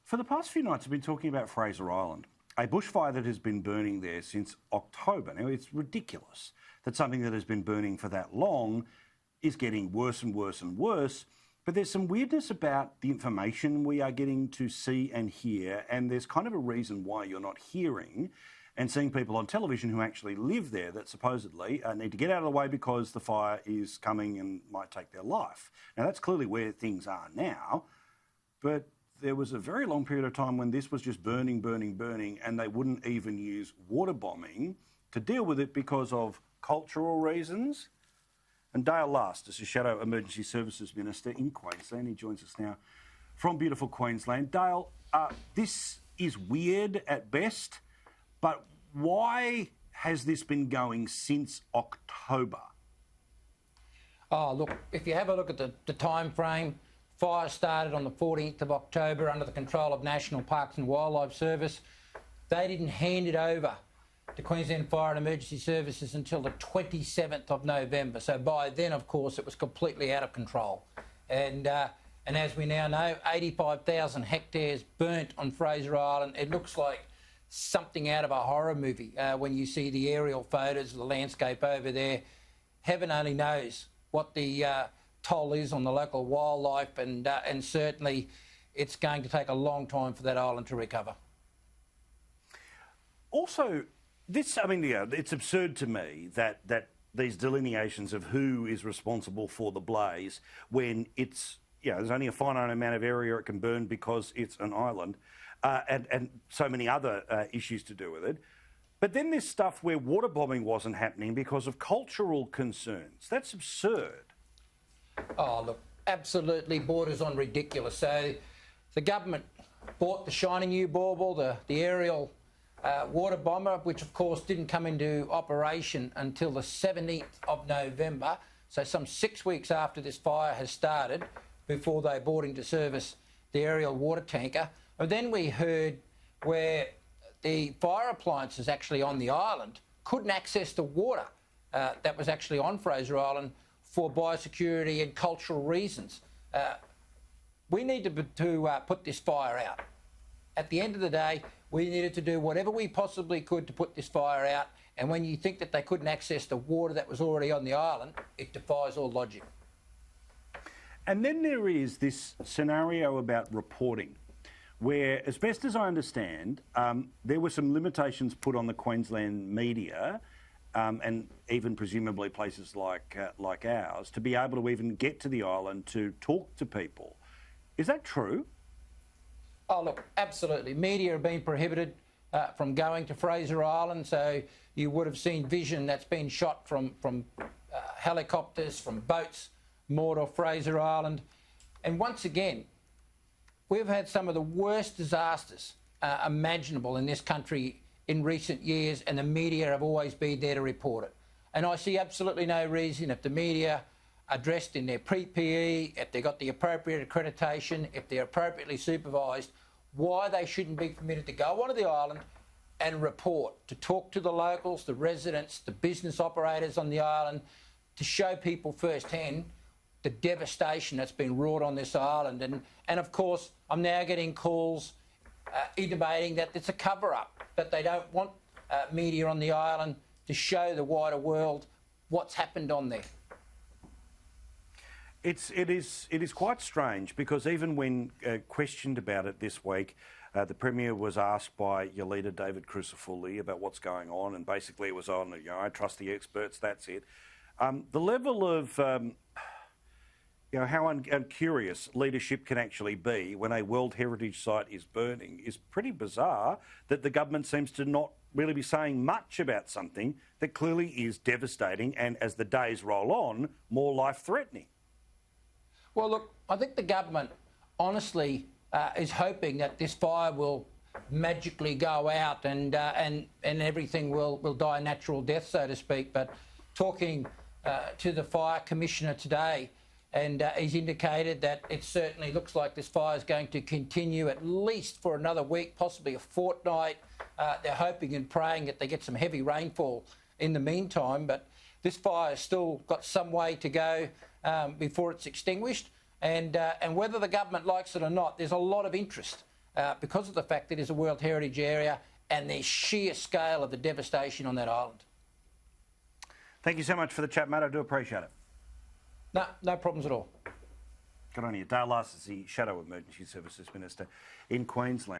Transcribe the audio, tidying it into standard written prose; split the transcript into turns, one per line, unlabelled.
For the past few nights, I've been talking about Fraser Island, a bushfire that has been burning there since October. Now, it's ridiculous that something that has been burning for that long is getting worse and worse and worse. But there's some weirdness about the information we are getting to see and hear, and there's kind of a reason why you're not hearing and seeing people on television who actually live there that supposedly need to get out of the way because the fire is coming and might take their life. Now, that's clearly where things are now, but there was a very long period of time when this was just burning, burning, burning, and they wouldn't even use water bombing to deal with it because of cultural reasons. And Dale Last is the Shadow Emergency Services Minister in Queensland. He joins us now from beautiful Queensland. Dale, this is weird at best, but why has this been going since October?
Oh, look, if you have a look at the time frame, fire started on the 14th of October under the control of National Parks and Wildlife Service. They didn't hand it over to Queensland Fire and Emergency Services until the 27th of November. So by then, of course, it was completely out of control. And as we now know, 85,000 hectares burnt on Fraser Island. It looks like something out of a horror movie when you see the aerial photos of the landscape over there. Heaven only knows what the toll is on the local wildlife, and certainly it's going to take a long time for that island to recover. Also, it's absurd to me that these delineations of who is responsible for the blaze when it's, there's only a finite amount of area it can burn because it's an island, and so many other issues to do with it. But then there's stuff where water bombing wasn't happening because of cultural concerns. That's absurd. Oh, look, absolutely borders on ridiculous. So the government bought the shiny new bauble, the aerial water bomber, which of course didn't come into operation until the 17th of November. So some 6 weeks after this fire has started, before they brought into service the aerial water tanker. And then we heard where the fire appliances actually on the island couldn't access the water that was actually on Fraser Island for biosecurity and cultural reasons. We need to put this fire out. At the end of the day, we needed to do whatever we possibly could to put this fire out, and when you think that they couldn't access the water that was already on the island, it defies all logic.
And then there is this scenario about reporting, where, as best as I understand, there were some limitations put on the Queensland media, and even presumably places like ours, to be able to even get to the island to talk to people. Is that true?
Oh, look, absolutely. Media have been prohibited from going to Fraser Island, so you would have seen vision that's been shot from helicopters, from boats moored off Fraser Island. And once again, we've had some of the worst disasters imaginable in this country in recent years, and the media have always been there to report it. And I see absolutely no reason, if the media are dressed in their PPE, if they've got the appropriate accreditation, if they're appropriately supervised, why they shouldn't be permitted to go onto the island and report, to talk to the locals, the residents, the business operators on the island, to show people firsthand the devastation that's been wrought on this island. And of course, I'm now getting calls intimating that it's a cover-up, that they don't want media on the island to show the wider world what's happened on there.
It is quite strange, because even when questioned about it this week, the Premier was asked by your leader, David Crucifulli, about what's going on, and basically it was on, I trust the experts, that's it. The level of how uncurious leadership can actually be when a World Heritage Site is burning is pretty bizarre, that the government seems to not really be saying much about something that clearly is devastating and, as the days roll on, more life-threatening.
Well, look, I think the government honestly is hoping that this fire will magically go out and everything will die a natural death, so to speak. But talking to the Fire Commissioner today, and he's indicated that it certainly looks like this fire is going to continue at least for another week, possibly a fortnight. They're hoping and praying that they get some heavy rainfall in the meantime, but this fire's still got some way to go before it's extinguished. And whether the government likes it or not, there's a lot of interest
because of the fact that it is a World Heritage Area and the sheer scale of the devastation on that island.
Thank you so much for the chat, Matt. I do appreciate it.
No problems at all.
Good on you. Dale Last is the Shadow Emergency Services Minister in Queensland.